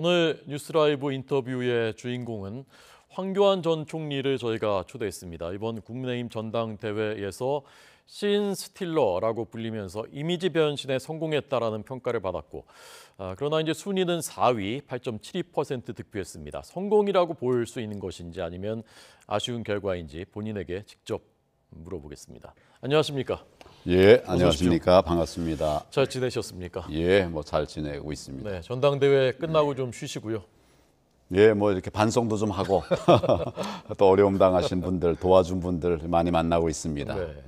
오늘 뉴스라이브 인터뷰의 주인공은 황교안 전 총리를 저희가 초대했습니다. 이번 국민의힘 전당대회에서 신 스틸러라고 불리면서 이미지 변신에 성공했다라는 평가를 받았고, 그러나 이제 순위는 4위 8.72% 득표했습니다. 성공이라고 볼 수 있는 것인지 아니면 아쉬운 결과인지 본인에게 직접 물어보겠습니다. 안녕하십니까? 예, 안녕하십니까? 반갑습니다. 잘 지내셨습니까? 예, 뭐 잘 지내고 있습니다. 네, 전당대회 끝나고 좀 쉬시고요. 예, 뭐 이렇게 반성도 좀 하고 또 어려움 당하신 분들, 도와준 분들 많이 만나고 있습니다. 네.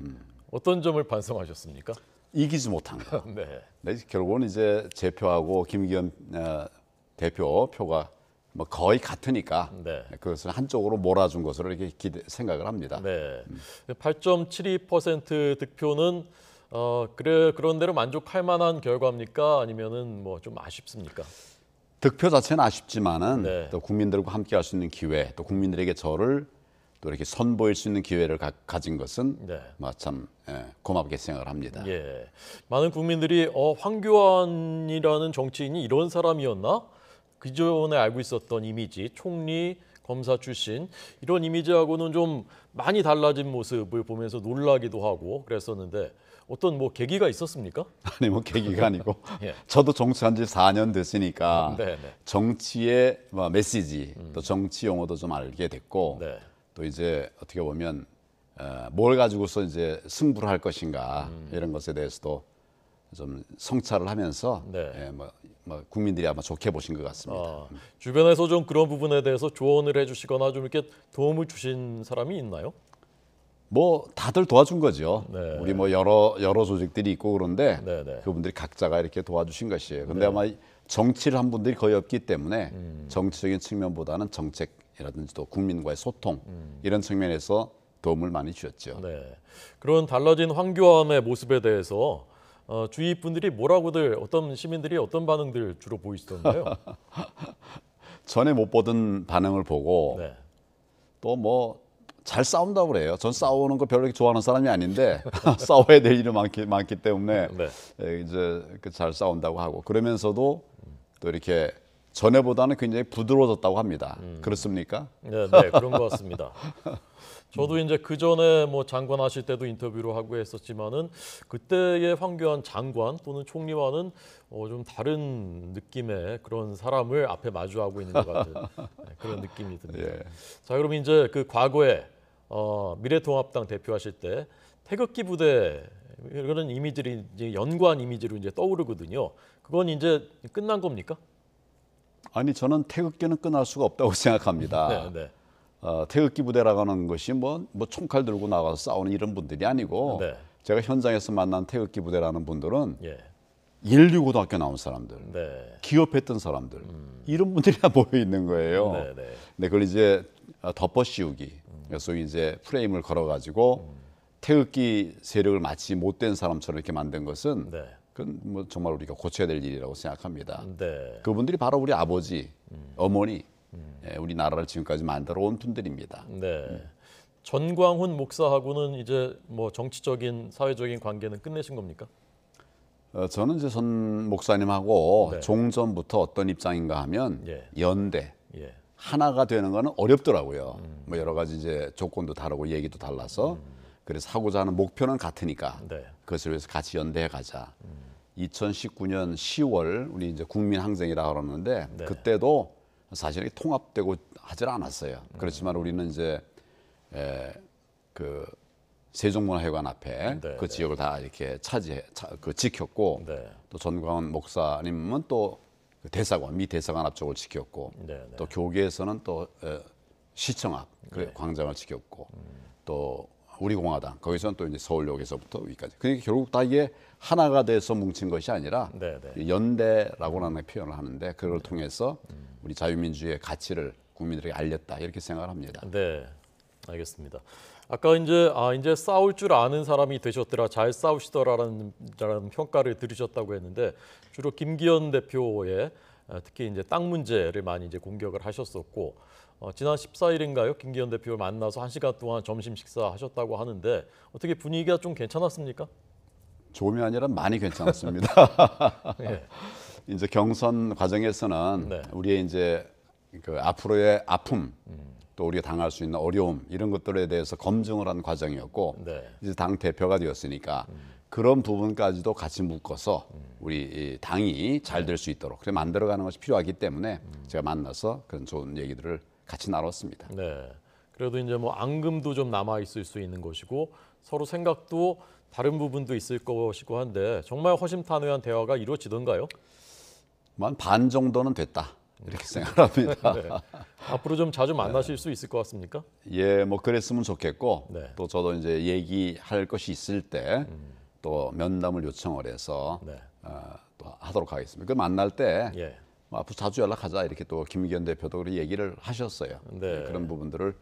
어떤 점을 반성하셨습니까? 이기지 못한 거. 네. 네, 결국은 이제 제 표하고 김기현 대표 표가 뭐 거의 같으니까 네. 그것을 한쪽으로 몰아준 것으로 이렇게 생각을 합니다. 네. 8.72% 득표는 그런 대로 만족할 만한 결과입니까? 아니면은 뭐 좀 아쉽습니까? 득표 자체는 아쉽지만은 네. 또 국민들과 함께 할 수 있는 기회, 또 국민들에게 저를 또 이렇게 선보일 수 있는 기회를 가진 것은 네. 참 고맙게 생각을 합니다. 예. 많은 국민들이 황교안이라는 정치인이 이런 사람이었나? 그전에 알고 있었던 이미지, 총리, 검사 출신 이런 이미지하고는 좀 많이 달라진 모습을 보면서 놀라기도 하고 그랬었는데 어떤 뭐 계기가 있었습니까? 아니 뭐 계기가 아니고 예. 저도 정치한 지 4년 됐으니까 네, 네. 정치의 메시지 또 정치 용어도 좀 알게 됐고 네. 또 이제 어떻게 보면 뭘 가지고서 이제 승부를 할 것인가 이런 것에 대해서도 좀 성찰을 하면서 네. 뭐 국민들이 아마 좋게 보신 것 같습니다. 주변에서 좀 그런 부분에 대해서 조언을 해주시거나 좀 이렇게 도움을 주신 사람이 있나요? 뭐 다들 도와준 거죠. 네. 우리 뭐 여러 조직들이 있고 그런데 네, 네. 그분들이 각자가 이렇게 도와주신 것이에요. 근데 네. 아마 정치를 한 분들이 거의 없기 때문에 정치적인 측면보다는 정책이라든지 또 국민과의 소통 이런 측면에서 도움을 많이 주셨죠. 네. 그런 달라진 황교안의 모습에 대해서 주위 분들이 뭐라고들 어떤 시민들이 어떤 반응들 주로 보이시던가요? 전에 못 보던 반응을 보고 네. 또 뭐 잘 싸운다고 그래요. 전 싸우는 거 별로 좋아하는 사람이 아닌데 싸워야 될 일이 많기 때문에 네. 이제 잘 싸운다고 하고 그러면서도 또 이렇게 전에보다는 굉장히 부드러워졌다고 합니다. 그렇습니까? 네, 네, 그런 것 같습니다. 저도 이제 그 전에 뭐 장관 하실 때도 인터뷰를 하고 했었지만은 그때의 황교안 장관 또는 총리와는 좀 다른 느낌의 그런 사람을 앞에 마주하고 있는 것 같은 그런 느낌이 듭니다. 예. 자, 그럼 이제 그 과거에 미래통합당 대표하실 때 태극기 부대 그런 이미지들이 이제 연관 이미지로 이제 떠오르거든요. 그건 이제 끝난 겁니까? 아니 저는 태극기는 끝날 수가 없다고 생각합니다. 네, 네. 태극기 부대라고 하는 것이 뭐 총칼 들고 나가서 싸우는 이런 분들이 아니고 네. 제가 현장에서 만난 태극기 부대라는 분들은 예. 119고등학교 나온 사람들, 네. 기업했던 사람들 이런 분들이 다 모여 있는 거예요. 네, 네. 근데 그걸 이제 덮어씌우기, 소위 이제 프레임을 걸어가지고 태극기 세력을 마치 못된 사람처럼 이렇게 만든 것은 네. 그건 뭐 정말 우리가 고쳐야 될 일이라고 생각합니다. 네. 그분들이 바로 우리 아버지, 어머니, 우리나라를 지금까지 만들어 온 분들입니다. 네. 전광훈 목사하고는 이제 뭐 정치적인 사회적인 관계는 끝내신 겁니까? 저는 이제 전 목사님하고 네. 종전부터 어떤 입장인가 하면 예. 연대, 예. 하나가 되는 거는 어렵더라고요. 뭐 여러 가지 이제 조건도 다르고 얘기도 달라서 그래서 하고자 하는 목표는 같으니까 네. 그것을 위해서 같이 연대해 가자. 2019년 10월 우리 이제 국민항쟁이라고 그러는데 네. 그때도 사실 이렇게 통합되고 하질 않았어요. 그렇지만 우리는 이제 그 세종문화회관 앞에 네, 그 네. 지역을 다 이렇게 지켰고 네. 또 전광훈 목사님은 또 그 대사관 미 대사관 앞쪽을 지켰고 네, 네. 또 교계에서는 또 시청 앞 네. 광장을 지켰고 또 우리공화당 거기서는 또 이제 서울역에서부터 여기까지. 그러니까 결국 다 이게 하나가 돼서 뭉친 것이 아니라 네, 네. 연대라고 하는 표현을 하는데 그걸 통해서 우리 자유민주주의의 가치를 국민들에게 알렸다 이렇게 생각을 합니다. 네. 알겠습니다. 아까 이제 싸울 줄 아는 사람이 되셨더라, 잘 싸우시더라라는 평가를 들으셨다고 했는데 주로 김기현 대표의 특히 이제 땅 문제를 많이 이제 공격을 하셨었고 지난 14일인가요? 김기현 대표를 만나서 1시간 동안 점심 식사하셨다고 하는데 어떻게 분위기가 좀 괜찮았습니까? 조금이 아니라 많이 괜찮았습니다. 예. 이제 경선 과정에서는 네. 우리의 이제 그 앞으로의 아픔 또 우리가 당할 수 있는 어려움 이런 것들에 대해서 검증을 하는 과정이었고 네. 이제 당 대표가 되었으니까 그런 부분까지도 같이 묶어서 우리 이 당이 잘 될 수 있도록 그래 만들어가는 것이 필요하기 때문에 제가 만나서 그런 좋은 얘기들을 같이 나눴습니다. 네. 그래도 이제 뭐 앙금도 좀 남아 있을 수 있는 것이고 서로 생각도 다른 부분도 있을 것이고 한데 정말 허심탄회한 대화가 이루어지던가요? 뭐 한 반 정도는 됐다 이렇게 생각합니다. 네. 앞으로 좀 자주 만나실 수 있을 것 같습니까? 예, 뭐 그랬으면 좋겠고 네. 또 저도 이제 얘기할 것이 있을 때 또 면담을 요청을 해서 네. 또 하도록 하겠습니다. 그 만날 때 예. 뭐 앞으로 자주 연락하자 이렇게 또 김기현 대표도 그렇게 얘기를 하셨어요. 네. 그런 부분들을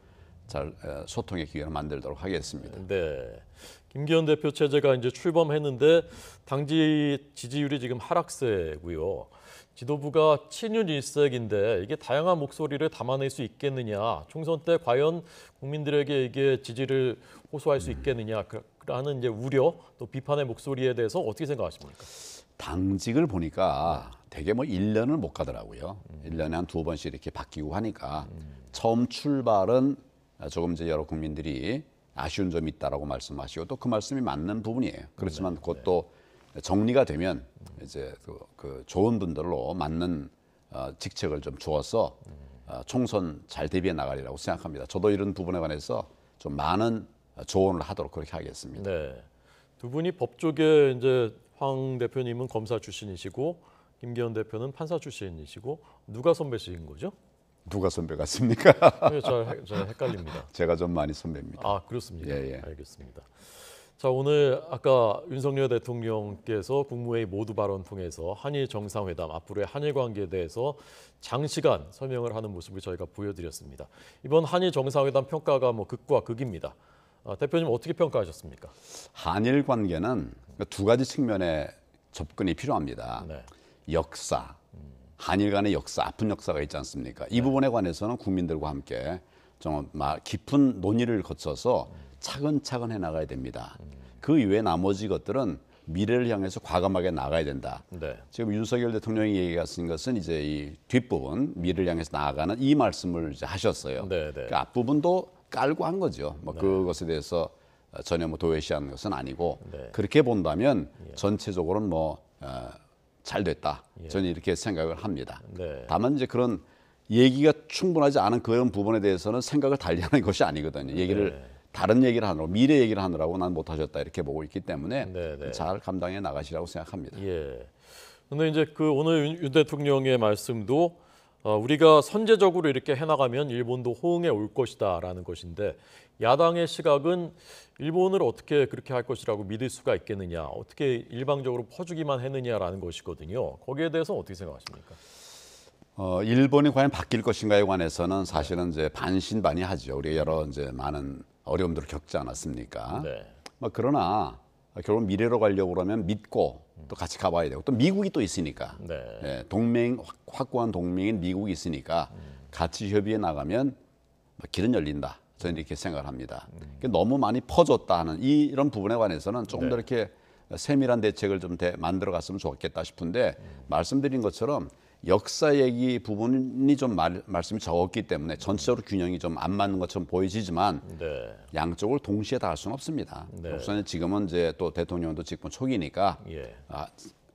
잘 소통의 기회를 만들도록 하겠습니다. 네. 김기현 대표 체제가 이제 출범했는데 당지 지지율이 지금 하락세고요. 지도부가 친윤 일색인데 이게 다양한 목소리를 담아낼 수 있겠느냐, 총선 때 과연 국민들에게 이게 지지를 호소할 수 있겠느냐라는 이제 우려 또 비판의 목소리에 대해서 어떻게 생각하십니까? 당직을 보니까 되게 뭐 1년을 못 가더라고요. 1년에 한 2번씩 이렇게 바뀌고 하니까 처음 출발은 조금 이제 여러 국민들이 아쉬운 점이 있다라고 말씀하시고 또 그 말씀이 맞는 부분이에요. 그렇지만 그것도 정리가 되면 이제 그 좋은 분들로 맞는 직책을 좀 주어서 총선 잘 대비해 나가리라고 생각합니다. 저도 이런 부분에 관해서 좀 많은 조언을 하도록 그렇게 하겠습니다. 네. 두 분이 법 쪽에 이제 황 대표님은 검사 출신이시고 김기현 대표는 판사 출신이시고 누가 선배신 거죠? 누가 선배 같습니까? 잘 헷갈립니다. 제가 좀 많이 선배입니다. 아, 그렇습니까? 예, 예. 알겠습니다. 자, 오늘 아까 윤석열 대통령께서 국무회의 모두 발언 통해서 한일 정상회담 앞으로의 한일 관계에 대해서 장시간 설명을 하는 모습을 저희가 보여드렸습니다. 이번 한일 정상회담 평가가 뭐 극과 극입니다. 대표님 어떻게 평가하셨습니까? 한일 관계는 두 가지 측면의 접근이 필요합니다. 네. 역사, 한일 간의 역사, 아픈 역사가 있지 않습니까? 이 부분에 관해서는 국민들과 함께 좀 깊은 논의를 거쳐서 차근차근 해 나가야 됩니다. 그 이외에 나머지 것들은 미래를 향해서 과감하게 나가야 된다. 네. 지금 윤석열 대통령이 얘기하신 것은 이제 이 뒷부분 미래를 향해서 나아가는 이 말씀을 이제 하셨어요. 네, 네. 그 앞부분도 깔고 한 거죠. 뭐 그것에 대해서 전혀 뭐 도외시하는 것은 아니고 네. 그렇게 본다면 전체적으로는 뭐 잘 됐다. 저는 이렇게 생각을 합니다. 네. 다만 이제 그런 얘기가 충분하지 않은 그런 부분에 대해서는 생각을 달리하는 것이 아니거든요. 얘기를 다른 얘기를 하느라고 미래 얘기를 하느라고 난 못하셨다 이렇게 보고 있기 때문에 네. 잘 감당해 나가시라고 생각합니다. 예. 근데 이제 그 오늘 윤 대통령의 말씀도 우리가 선제적으로 이렇게 해나가면 일본도 호응해 올 것이다라는 것인데 야당의 시각은 일본을 어떻게 그렇게 할 것이라고 믿을 수가 있겠느냐, 어떻게 일방적으로 퍼주기만 했느냐라는 것이거든요. 거기에 대해서 어떻게 생각하십니까? 일본이 과연 바뀔 것인가에 관해서는 사실은 이제 반신반의하죠. 우리가 여러 이제 많은 어려움들을 겪지 않았습니까? 네. 그러나 결국 미래로 가려고 그러면 믿고 또 같이 가봐야 되고 또 미국이 또 있으니까 네. 예, 동맹 확고한 동맹인 미국이 있으니까 같이 협의해 나가면 길은 열린다. 저는 이렇게 생각을 합니다. 너무 많이 퍼졌다 하는 이런 부분에 관해서는 조금 더 이렇게 세밀한 대책을 좀 만들어 갔으면 좋겠다 싶은데 말씀드린 것처럼 역사 얘기 부분이 좀 말씀이 적었기 때문에 전체적으로 균형이 좀 안 맞는 것처럼 보여지지만 네. 양쪽을 동시에 다 할 수는 없습니다. 네. 우선 지금은 이제 또 대통령도 직권 초기니까 예.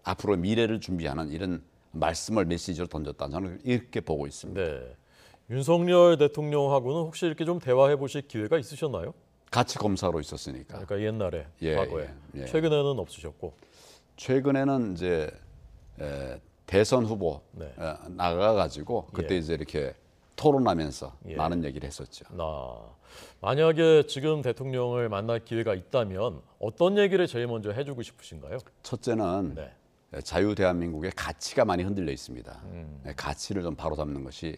앞으로 미래를 준비하는 이런 말씀을 메시지로 던졌다. 저는 이렇게 보고 있습니다. 네. 윤석열 대통령하고는 혹시 이렇게 좀 대화해 보실 기회가 있으셨나요? 같이 검사로 있었으니까. 그러니까 옛날에, 과거에. 예. 최근에는 없으셨고. 최근에는 이제 대선 후보 네. 나가가지고 그때 이제 이렇게 토론하면서 많은 얘기를 했었죠. 만약에 지금 대통령을 만날 기회가 있다면 어떤 얘기를 제일 먼저 해주고 싶으신가요? 첫째는 네. 자유 대한민국의 가치가 많이 흔들려 있습니다. 가치를 좀 바로잡는 것이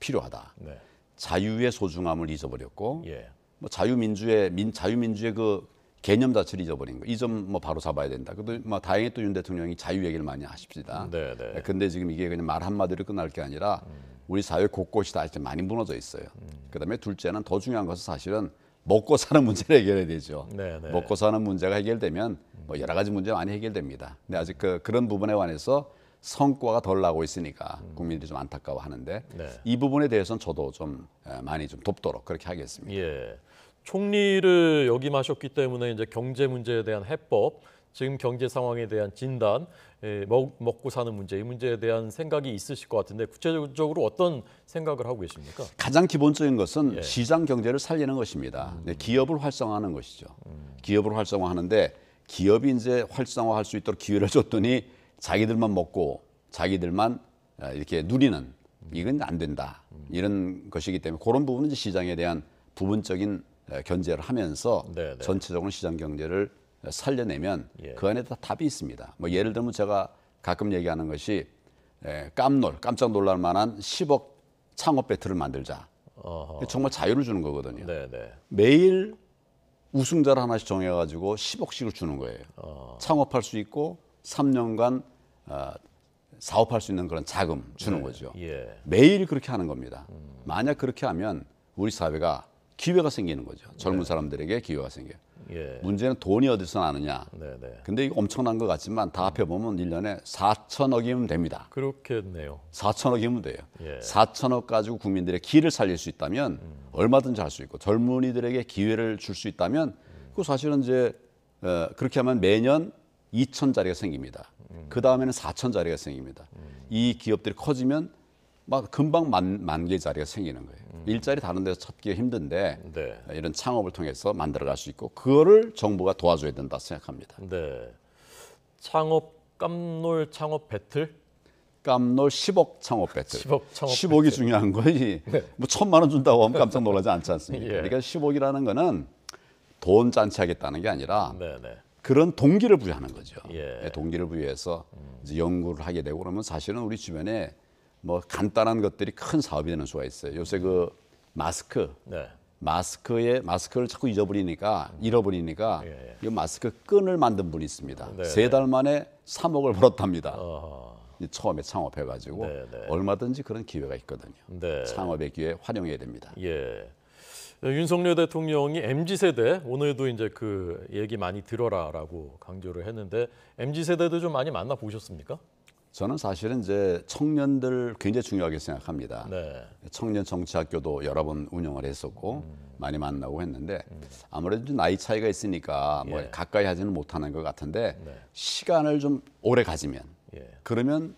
필요하다. 네. 자유의 소중함을 잊어버렸고 예. 뭐 자유민주의 그 개념 자체를 잊어버린 거. 이 점 뭐 바로 잡아야 된다. 그래도 뭐 다행히 또 윤 대통령이 자유 얘기를 많이 하십니다. 네. 근데 지금 이게 그냥 말 한마디로 끝날 게 아니라 우리 사회 곳곳이 다 이렇게 많이 무너져 있어요. 그다음에 둘째는 더 중요한 것은 사실은 먹고 사는 문제를 해결해야 되죠. 네. 먹고 사는 문제가 해결되면 뭐 여러 가지 문제가 많이 해결됩니다. 근데 아직 그런 부분에 관해서 성과가 덜 나고 있으니까 국민들이 좀 안타까워하는데 네. 이 부분에 대해서는 저도 좀 많이 좀 돕도록 그렇게 하겠습니다. 예. 총리를 역임하셨기 때문에 이제 경제 문제에 대한 해법, 지금 경제 상황에 대한 진단, 먹고 사는 문제, 이 문제에 대한 생각이 있으실 것 같은데 구체적으로 어떤 생각을 하고 계십니까? 가장 기본적인 것은 예. 시장 경제를 살리는 것입니다. 네, 기업을 활성화하는 것이죠. 기업을 활성화하는데 기업이 이제 활성화할 수 있도록 기회를 줬더니 자기들만 먹고 자기들만 이렇게 누리는 이건 안 된다. 이런 것이기 때문에 그런 부분은 이제 시장에 대한 부분적인 견제를 하면서 네네. 전체적으로 시장 경제를 살려내면 예. 그 안에 다 답이 있습니다. 뭐 예를 들면 제가 가끔 얘기하는 것이 깜짝 놀랄 만한 10억 창업 배틀을 만들자. 어허. 정말 자유를 주는 거거든요. 네네. 매일 우승자를 하나씩 정해가지고 10억씩을 주는 거예요. 창업할 수 있고 3년간 사업할 수 있는 그런 자금 주는 거죠. 예. 매일 그렇게 하는 겁니다. 만약 그렇게 하면 우리 사회가 기회가 생기는 거죠. 젊은 사람들에게 기회가 생겨요. 예. 문제는 돈이 어디서 나느냐. 네네. 근데 이거 엄청난 것 같지만 다 합해보면 1년에 4천억이면 됩니다. 그렇겠네요. 4천억이면 돼요. 예. 4천억 가지고 국민들의 길을 살릴 수 있다면 얼마든지 할 수 있고 젊은이들에게 기회를 줄 수 있다면 그 사실은 이제 그렇게 하면 매년 2천자리가 생깁니다. 그 다음에는 4천자리가 생깁니다. 이 기업들이 커지면 막 금방 만 개 자리가 생기는 거예요. 일자리 다른 데서 찾기가 힘든데 네. 이런 창업을 통해서 만들어갈 수 있고 그거를 정부가 도와줘야 된다 생각합니다. 네. 깜놀 창업 배틀? 깜놀 10억 창업 배틀. 10억 창업 10억이 중요한 거지. 뭐 1,000만 원 준다고 하면 깜짝 놀라지 않지 않습니까? 예. 그러니까 10억이라는 거는 돈 잔치하겠다는 게 아니라 네네. 그런 동기를 부여하는 거죠. 예. 동기를 부여해서 이제 연구를 하게 되고 그러면 사실은 우리 주변에 뭐 간단한 것들이 큰 사업이 되는 수가 있어요. 요새 그 마스크를 자꾸 잃어버리니까 예. 이 마스크 끈을 만든 분이 있습니다. 네. 3달 만에 3억을 벌었답니다. 어허. 처음에 창업해가지고 네, 네. 얼마든지 그런 기회가 있거든요. 네. 창업의 기회 활용해야 됩니다. 예. 윤석열 대통령이 MZ 세대 오늘도 이제 그 얘기 많이 들어라라고 강조를 했는데 MZ 세대도 좀 많이 만나 보셨습니까? 저는 사실은 이제 청년들 굉장히 중요하게 생각합니다. 네. 청년 정치학교도 여러 번 운영을 했었고 많이 만나고 했는데 아무래도 좀 나이 차이가 있으니까 뭐 예. 가까이 하지는 못하는 것 같은데 네. 시간을 좀 오래 가지면 예. 그러면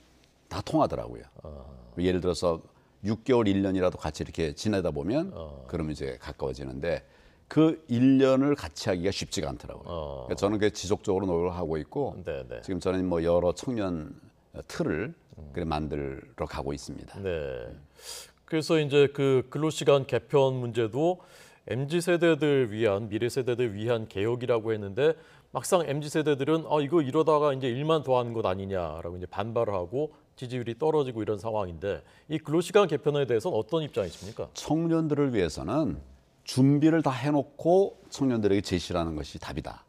다 통하더라고요. 예를 들어서 6개월, 1년이라도 같이 이렇게 지내다 보면 그러면 이제 가까워지는데 그 1년을 같이 하기가 쉽지가 않더라고요. 그러니까 저는 그 지속적으로 노력을 하고 있고 네네. 지금 저는 뭐 여러 청년 틀을 그래 만들어 가고 있습니다. 네. 그래서 이제 그 근로시간 개편 문제도 MZ 세대들 위한 미래 세대들 위한 개혁이라고 했는데 막상 MZ 세대들은 이거 이러다가 이제 일만 더 하는 것 아니냐라고 이제 반발을 하고 지지율이 떨어지고 이런 상황인데 이 근로시간 개편에 대해서는 어떤 입장이십니까? 청년들을 위해서는 준비를 다 해놓고 청년들에게 제시를 하는 것이 답이다.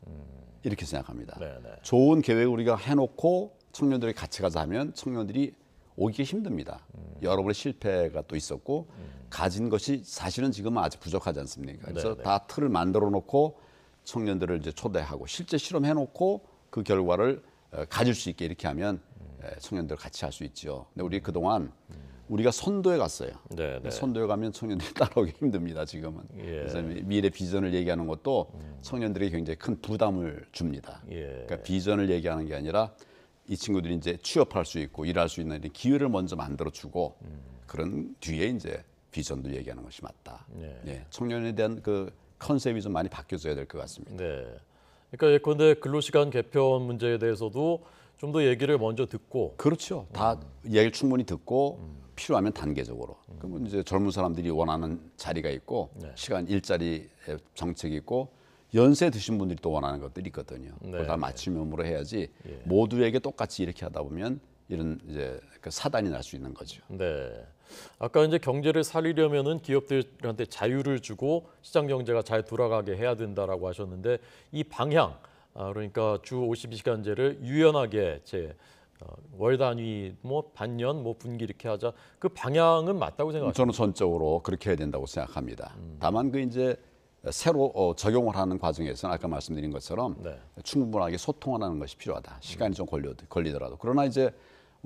이렇게 생각합니다. 네네. 좋은 계획을 우리가 해놓고 청년들이 같이 가자 하면 청년들이 오기가 힘듭니다. 여러 번의 실패가 또 있었고 가진 것이 사실은 지금은 아직 부족하지 않습니까? 그래서 네네. 다 틀을 만들어 놓고 청년들을 이제 초대하고 실제 실험해 놓고 그 결과를 가질 수 있게 이렇게 하면 청년들 같이 할 수 있죠. 근데 우리 그동안 우리가 선도에 갔어요. 네네. 선도에 가면 청년들이 따라오기 힘듭니다. 지금은. 예. 그래서 미래 비전을 얘기하는 것도 청년들에게 굉장히 큰 부담을 줍니다. 예. 그러니까 비전을 얘기하는 게 아니라 이 친구들이 이제 취업할 수 있고 일할 수 있는 기회를 먼저 만들어 주고 그런 뒤에 이제 비전도 얘기하는 것이 맞다. 네. 예, 청년에 대한 그 컨셉이 좀 많이 바뀌어져야 될 것 같습니다. 네. 그러니까 예컨대 근로시간 개편 문제에 대해서도 좀 더 얘기를 먼저 듣고 그렇죠. 다 얘기를 충분히 듣고 필요하면 단계적으로. 그러면 이제 젊은 사람들이 원하는 자리가 있고 네. 시간 일자리 정책이 있고 연세 드신 분들이 또 원하는 것들이 있거든요. 그걸 다 네. 맞춤형으로 해야지 예. 모두에게 똑같이 이렇게 하다 보면 이런 이제 그 사단이 날 수 있는 거죠. 네. 아까 이제 경제를 살리려면은 기업들한테 자유를 주고 시장 경제가 잘 돌아가게 해야 된다라고 하셨는데 이 방향 그러니까 주 52시간제를 유연하게 월 단위 뭐 반년 뭐 분기 이렇게 하자 그 방향은 맞다고 생각하십니까? 저는 전적으로 그렇게 해야 된다고 생각합니다. 다만 그 이제 새로 적용을 하는 과정에서는 아까 말씀드린 것처럼 네. 충분하게 소통하는 것이 필요하다. 시간이 좀 걸리더라도. 그러나 이제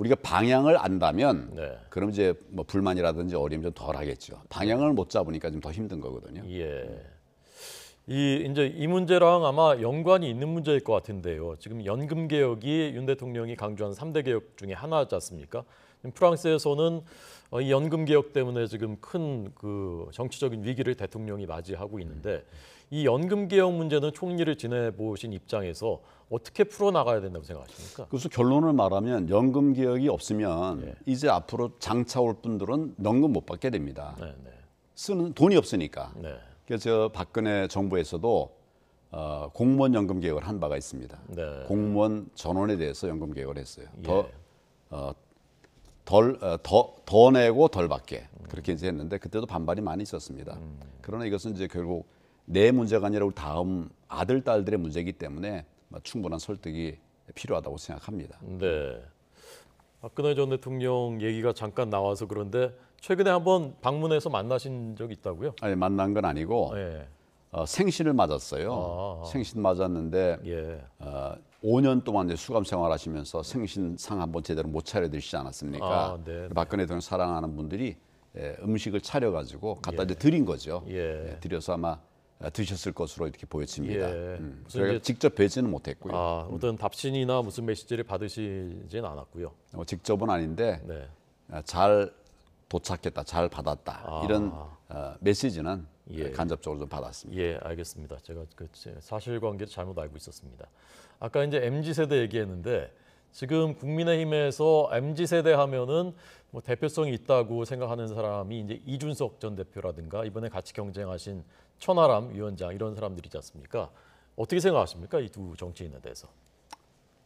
우리가 방향을 안다면 네. 그럼 이제 뭐 불만이라든지 어려움이 좀 덜하겠죠. 방향을 못 잡으니까 좀 더 힘든 거거든요. 예. 이 문제랑 아마 연관이 있는 문제일 것 같은데요. 지금 연금 개혁이 윤 대통령이 강조한 3대 개혁 중에 하나지 않습니까? 프랑스에서는 이 연금 개혁 때문에 지금 큰 그 정치적인 위기를 대통령이 맞이하고 있는데 이 연금 개혁 문제는 총리를 지내보신 입장에서 어떻게 풀어 나가야 된다고 생각하십니까? 그래서 결론을 말하면 연금 개혁이 없으면 예. 이제 앞으로 장차 올 분들은 연금 못 받게 됩니다. 네, 네, 쓰는 돈이 없으니까. 네, 그래서 박근혜 정부에서도 공무원 연금 개혁을 한 바가 있습니다. 네. 공무원 전원에 대해서 연금 개혁을 했어요. 예. 더 내고 덜 받게 그렇게 이제 했는데 그때도 반발이 많이 있었습니다. 그러나 이것은 이제 결국 내 문제가 아니라 우리 다음 아들 딸들의 문제이기 때문에 충분한 설득이 필요하다고 생각합니다. 네. 박근혜 전 대통령 얘기가 잠깐 나와서 그런데 최근에 한번 방문해서 만나신 적 있다고요? 아니 만난 건 아니고 예. 생신을 맞았어요. 생신 맞았는데 예. 5년 동안 이제 수감 생활하시면서 생신상 한번 제대로 못 차려드시지 않았습니까? 네. 박근혜 대통령 사랑하는 분들이 음식을 차려가지고 갖다 이제 드린 거죠. 예. 드려서 아마 드셨을 것으로 이렇게 보여집니다. 예. 저희가 직접 뵈지는 못했고요. 어떤 답신이나 무슨 메시지를 받으시진 않았고요. 직접은 아닌데 네. 잘 도착했다, 잘 받았다 이런 메시지는 예. 간접적으로 좀 받았습니다. 예, 알겠습니다. 제가 그 사실관계를 잘못 알고 있었습니다. 아까 이제 MZ 세대 얘기했는데 지금 국민의힘에서 MZ 세대 하면은 뭐 대표성이 있다고 생각하는 사람이 이제 이준석 전 대표라든가 이번에 같이 경쟁하신 천하람 위원장 이런 사람들이지 않습니까? 어떻게 생각하십니까? 이 두 정치인에 대해서.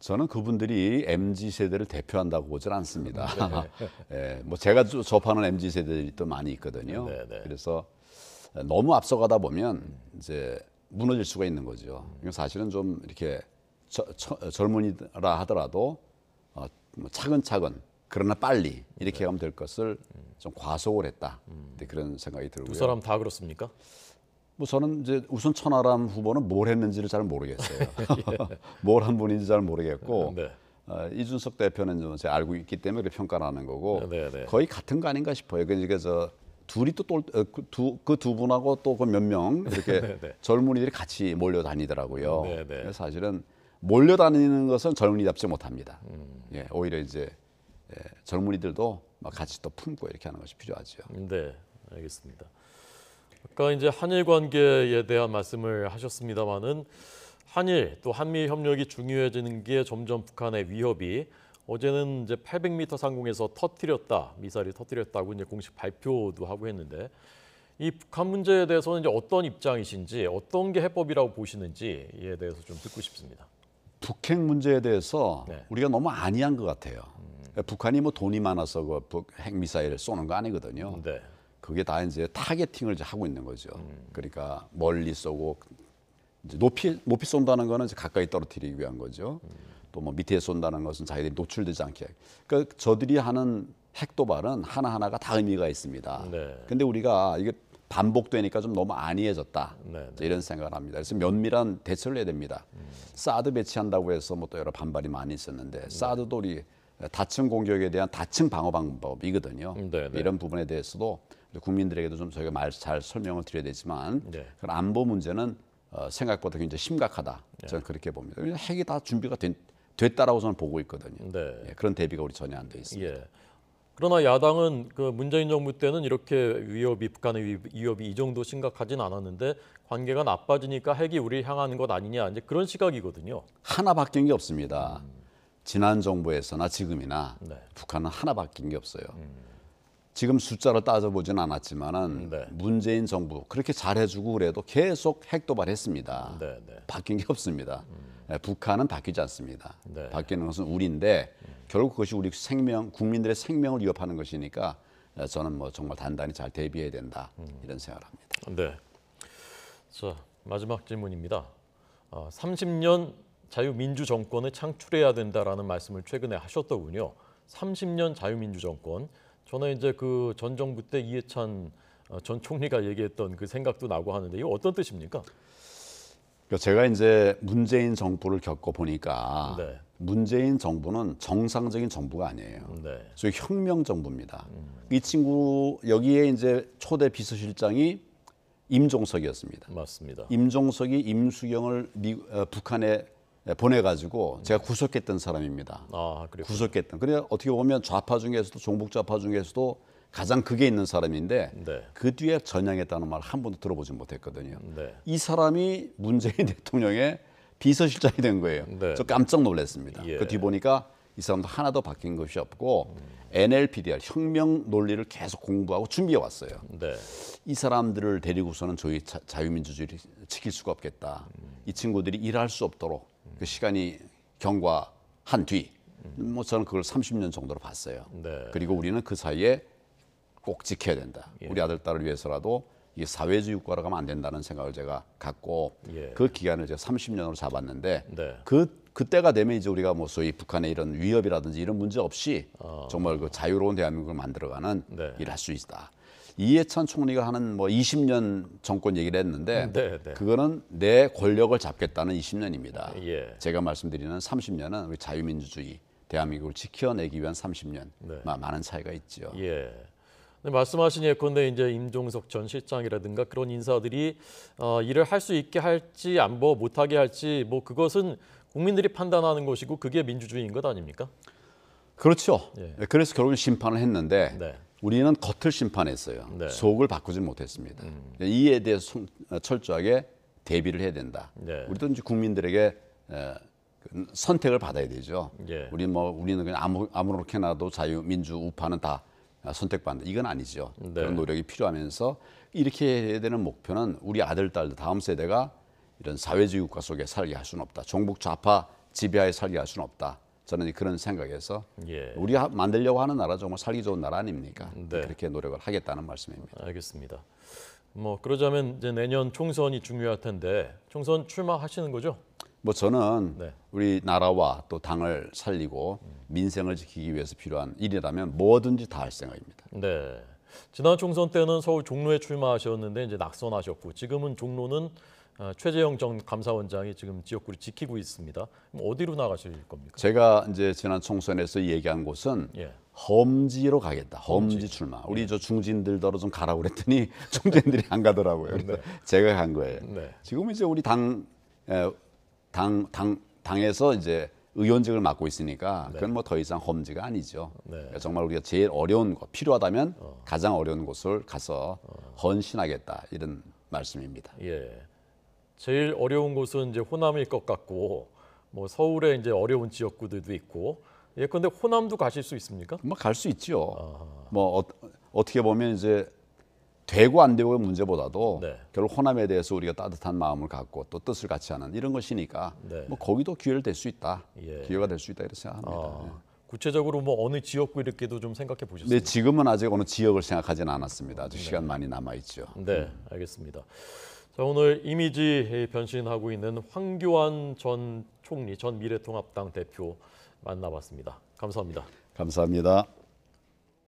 저는 그분들이 MZ 세대를 대표한다고 보질 않습니다. 네. 뭐 제가 접하는 MZ 세대들이 또 많이 있거든요. 네. 그래서 너무 앞서가다 보면 이제 무너질 수가 있는 거죠. 사실은 좀 이렇게 젊은이라 하더라도 뭐 차근차근 그러나 빨리 이렇게 가면 될 것을 좀 과속을 했다. 그런 생각이 들고요. 두 사람 다 그렇습니까? 뭐 저는 이제 우선 천하람 후보는 뭘 했는지를 잘 모르겠어요. 뭘 한 분인지 잘 모르겠고 네. 이준석 대표는 좀 제가 알고 있기 때문에 그렇게 평가를 하는 거고 네. 거의 같은 거 아닌가 싶어요. 그러니까 저 둘이 또 그 두 분하고 또 그 몇 명 이렇게 네. 젊은이들이 같이 몰려다니더라고요. 네. 사실은 몰려다니는 것은 젊은이답지 못합니다. 예, 오히려 이제 젊은이들도 막 같이 또 품고 이렇게 하는 것이 필요하죠. 네, 알겠습니다. 아까 이제 한일 관계에 대한 말씀을 하셨습니다마는 한일 또 한미 협력이 중요해지는 게 점점 북한의 위협이 어제는 이제 800m 상공에서 미사일이 터뜨렸다고 이제 공식 발표도 하고 했는데 이 북한 문제에 대해서는 이제 어떤 입장이신지 어떤 게 해법이라고 보시는지에 대해서 좀 듣고 싶습니다. 북핵 문제에 대해서 네. 우리가 너무 안이한 것 같아요. 북한이 뭐 돈이 많아서 그 핵 미사일을 쏘는 거 아니거든요. 네. 그게 다 이제 타겟팅을 이제 하고 있는 거죠. 그러니까 멀리 쏘고 이제 높이 쏜다는 거는 이제 가까이 떨어뜨리기 위한 거죠. 또 뭐 밑에 쏜다는 것은 자기들이 노출되지 않게. 그러니까 저들이 하는 핵 도발은 하나하나가 다 의미가 있습니다. 네. 근데 우리가 이게 반복되니까 좀 너무 안이해졌다. 네. 이런 생각을 합니다. 그래서 면밀한 대처를 해야 됩니다. 사드 배치한다고 해서 뭐 또 여러 반발이 많이 있었는데 사드도 우리 다층 공격에 대한 다층 방어 방법이거든요. 네. 이런 부분에 대해서도 국민들에게도 좀 저희가 잘 설명을 드려야 되지만 네. 그런 안보 문제는 생각보다 굉장히 심각하다. 저는 그렇게 봅니다. 핵이 다 준비가 됐다라고 저는 보고 있거든요. 네. 예, 그런 대비가 우리 전혀 안 돼 있습니다. 예. 그러나 야당은 그 문재인 정부 때는 이렇게 북한의 위협이 이 정도 심각하진 않았는데 관계가 나빠지니까 핵이 우리를 향하는 것 아니냐 이제 그런 시각이거든요. 하나 바뀐 게 없습니다. 지난 정부에서나 지금이나 네. 북한은 하나 바뀐 게 없어요. 지금 숫자를 따져보진 않았지만은 네. 문재인 정부 그렇게 잘해주고 그래도 계속 핵 도발했습니다. 네. 바뀐 게 없습니다. 북한은 바뀌지 않습니다. 네. 바뀌는 것은 우리인데 결국 그것이 우리 국민들의 생명을 위협하는 것이니까 저는 뭐 정말 단단히 잘 대비해야 된다 이런 생각을 합니다. 네. 자, 마지막 질문입니다. 30년 자유민주 정권을 창출해야 된다라는 말씀을 최근에 하셨더군요. 30년 자유민주 정권. 저는 이제 그 전 정부 때 이해찬 전 총리가 얘기했던 그 생각도 나고 하는데 이거 어떤 뜻입니까? 제가 이제 문재인 정부를 겪어 보니까 네. 문재인 정부는 정상적인 정부가 아니에요. 네. 소위 혁명 정부입니다. 이 친구 여기에 이제 초대 비서실장이 임종석이었습니다. 맞습니다. 임종석이 임수경을 북한에 보내가지고 제가 구속했던 사람입니다. 아, 그래요. 구속했던. 그래 어떻게 보면 좌파 중에서도 종북 좌파 중에서도 가장 극에 있는 사람인데 네. 그 뒤에 전향했다는 말 한 번도 들어보지 못했거든요. 네. 이 사람이 문재인 대통령의 비서실장이 된 거예요. 네. 저 깜짝 놀랐습니다. 예. 그 뒤 보니까 이 사람도 하나도 바뀐 것이 없고 NLPDR 혁명 논리를 계속 공부하고 준비해 왔어요. 네. 이 사람들을 데리고서는 저희 자유민주주의를 지킬 수가 없겠다. 이 친구들이 일할 수 없도록 그 시간이 경과한 뒤, 뭐 저는 그걸 30년 정도로 봤어요. 네. 그리고 우리는 그 사이에 꼭 지켜야 된다. 예. 우리 아들 딸을 위해서라도 이 사회주의 국가로 가면 안 된다는 생각을 제가 갖고 예. 그 기간을 제가 30년으로 잡았는데 네. 그때가 되면 이제 우리가 뭐 소위 북한의 이런 위협이라든지 이런 문제 없이 정말 그 자유로운 대한민국을 만들어가는 네. 일을 할 수 있다. 이해찬 총리가 하는 뭐 20년 정권 얘기를 했는데 네, 네. 그거는 내 권력을 잡겠다는 20년입니다. 예. 제가 말씀드리는 30년은 우리 자유민주주의 대한민국을 지켜내기 위한 30년. 네. 많은 차이가 있죠. 예. 근데 말씀하신 예컨대 이제 임종석 전 실장이라든가 그런 인사들이 일을 할 수 있게 할지 못하게 할지 뭐 그것은 국민들이 판단하는 것이고 그게 민주주의인 것 아닙니까? 그렇죠. 예. 그래서 결국 심판을 했는데 네. 우리는 겉을 심판했어요. 네. 속을 바꾸지 못했습니다. 이에 대해서 철저하게 대비를 해야 된다. 네. 우리도 이제 국민들에게 선택을 받아야 되죠. 예. 우리는 그냥 아무렇게나도 자유민주 우파는 다 선택받는다. 이건 아니죠. 네. 그런 노력이 필요하면서 이렇게 해야 되는 목표는 우리 아들, 딸, 다음 세대가 이런 사회주의 국가 속에 살게 할 수는 없다. 종북 좌파 지배하에 살게 할 수는 없다. 저는 그런 생각에서 예. 우리가 만들려고 하는 나라 정말 살기 좋은 나라 아닙니까? 네. 그렇게 노력을 하겠다는 말씀입니다. 알겠습니다. 뭐 그러자면 이제 내년 총선이 중요할 텐데 총선 출마하시는 거죠? 뭐 저는 네. 우리 나라와 또 당을 살리고 민생을 지키기 위해서 필요한 일이라면 뭐든지 다 할 생각입니다. 네. 지난 총선 때는 서울 종로에 출마하셨는데 이제 낙선하셨고 지금은 종로는 최재형 전 감사원장이 지금 지역구를 지키고 있습니다. 그럼 어디로 나가실 겁니까? 제가 이제 지난 총선에서 얘기한 곳은 예. 험지로 가겠다. 험지 출마. 우리 저 중진들더러 좀 가라고 그랬더니 중진들이 안 가더라고요. 그래서 제가 간 거예요. 네. 지금 이제 우리 당에서 이제 의원직을 맡고 있으니까 그건 뭐 더 이상 험지가 아니죠. 네. 그러니까 정말 우리가 제일 어려운 것, 필요하다면 가장 어려운 곳을 가서 헌신하겠다 이런 말씀입니다. 예. 제일 어려운 곳은 이제 호남일 것 같고 뭐 서울에 이제 어려운 지역구들도 있고 예컨대 호남도 가실 수 있습니까? 뭐 갈 수 있죠. 뭐 어떻게 보면 이제 되고 안 되고의 문제보다도 네. 결국 호남에 대해서 우리가 따뜻한 마음을 갖고 또 뜻을 같이 하는 이런 것이니까 네. 뭐 거기도 기회를 될 수 있다. 예. 기회가 될 수 있다 이렇게 생각합니다. 네. 구체적으로 뭐 어느 지역구 이렇게도 좀 생각해 근데 보셨습니까? 지금은 아직 어느 지역을 생각하지는 않았습니다. 아직 시간 많이 남아 있죠. 네, 알겠습니다. 자, 오늘 이미지 변신하고 있는 황교안 전 총리, 전 미래통합당 대표 만나봤습니다. 감사합니다. 감사합니다.